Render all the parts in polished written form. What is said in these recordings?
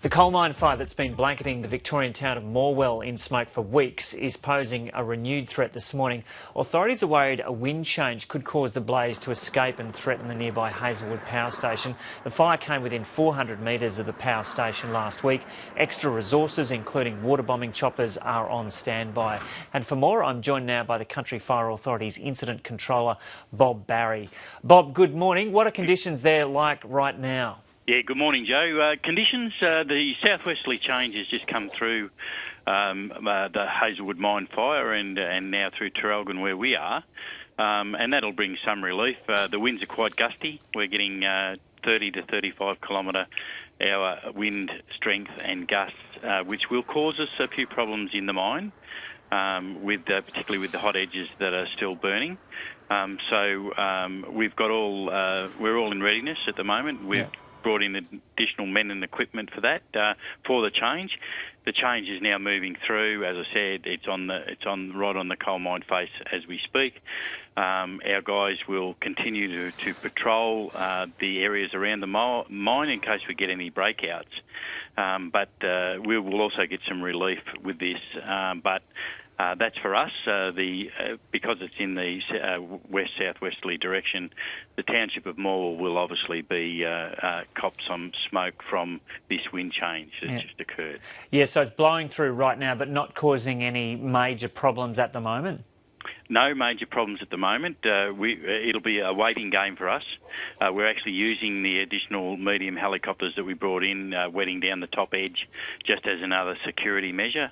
The coal mine fire that's been blanketing the Victorian town of Morwell in smoke for weeks is posing a renewed threat this morning. Authorities are worried a wind change could cause the blaze to escape and threaten the nearby Hazelwood power station. The fire came within 400 metres of the power station last week. Extra resources, including water bombing choppers, are on standby. And for more, I'm joined now by the Country Fire Authority's Incident Controller, Bob Barry. Bob, good morning. What are conditions there like right now? Yeah, good morning, Joe. Conditions, the southwesterly change has just come through the Hazelwood mine fire and now through Traralgon where we are, and that'll bring some relief. The winds are quite gusty. We're getting 30 to 35 kilometre hour wind strength and gusts, which will cause us a few problems in the mine, particularly with the hot edges that are still burning. We've got we're all in readiness at the moment. We've brought in additional men and equipment for that, for the change. The change is now moving through. As I said, it's right on the coal mine face as we speak. Our guys will continue to patrol the areas around the mine in case we get any breakouts. But we will also get some relief with this. That's for us. Because it's in the west-southwesterly direction, the township of Morwell will obviously be cop some smoke from this wind change that's just occurred. Yeah, so it's blowing through right now, but not causing any major problems at the moment? No major problems at the moment. It'll be a waiting game for us. We're actually using the additional medium helicopters that we brought in, wetting down the top edge, just as another security measure.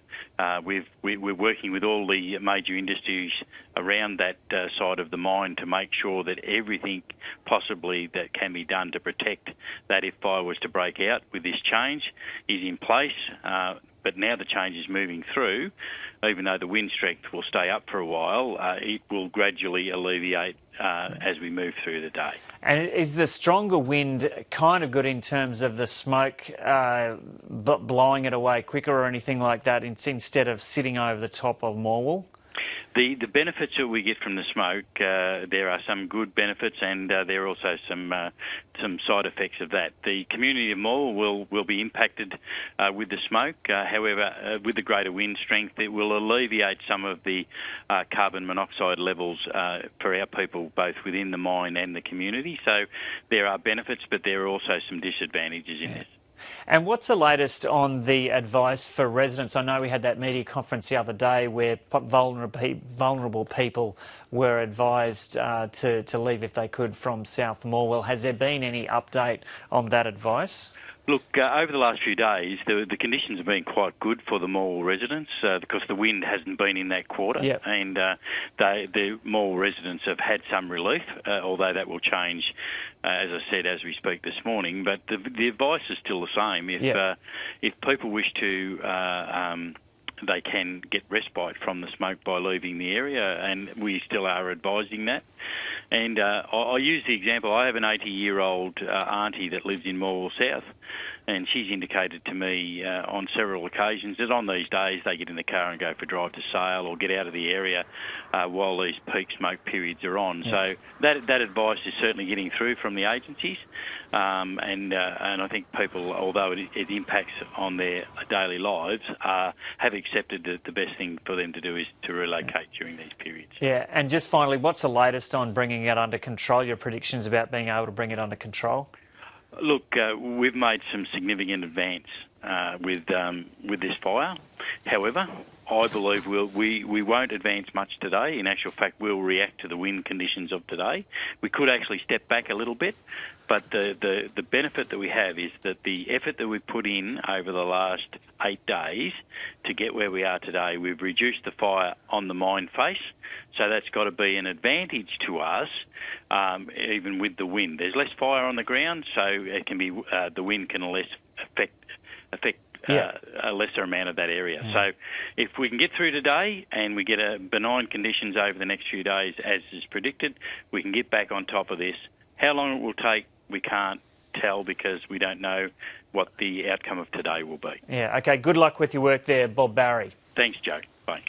We're working with all the major industries around that side of the mine to make sure that everything possibly that can be done to protect that if fire was to break out with this change is in place. But now the change is moving through. Even though the wind strength will stay up for a while, it will gradually alleviate as we move through the day. And is the stronger wind kind of good in terms of the smoke blowing it away quicker or anything like that instead of sitting over the top of Morwell? The benefits that we get from the smoke, there are some good benefits, and there are also some side effects of that. The community of Morwell will be impacted with the smoke. However, with the greater wind strength, it will alleviate some of the carbon monoxide levels for our people, both within the mine and the community. So there are benefits, but there are also some disadvantages in this. And what's the latest on the advice for residents? I know we had that media conference the other day where vulnerable people were advised to leave if they could from South Morwell. Has there been any update on that advice? Look, over the last few days, the conditions have been quite good for the Morwell residents because the wind hasn't been in that quarter, and the Morwell residents have had some relief, although that will change, as I said, as we speak this morning. But the advice is still the same. If people wish to, they can get respite from the smoke by leaving the area, and we still are advising that. And I use the example, I have an 80-year-old auntie that lives in Morwell South, and she's indicated to me on several occasions that on these days they get in the car and go for a drive to Sale or get out of the area while these peak smoke periods are on. So that advice is certainly getting through from the agencies, and I think people, although it impacts on their daily lives, have accepted that the best thing for them to do is to relocate during these periods. Yeah, and just finally, what's the latest on bringing it under control, your predictions about being able to bring it under control? Look, we've made some significant advance with this fire. However, I believe we won't advance much today. In actual fact, we'll react to the wind conditions of today. We could actually step back a little bit, but the benefit that we have is that the effort that we've put in over the last 8 days to get where we are today, we've reduced the fire on the mine face, so that's got to be an advantage to us, even with the wind. There's less fire on the ground, so it can be the wind can less affect a lesser amount of that area. So if we can get through today and we get benign conditions over the next few days as is predicted, we can get back on top of this. How long it will take, we can't tell because we don't know what the outcome of today will be. Yeah, okay. Good luck with your work there, Bob Barry. Thanks, Joe. Bye.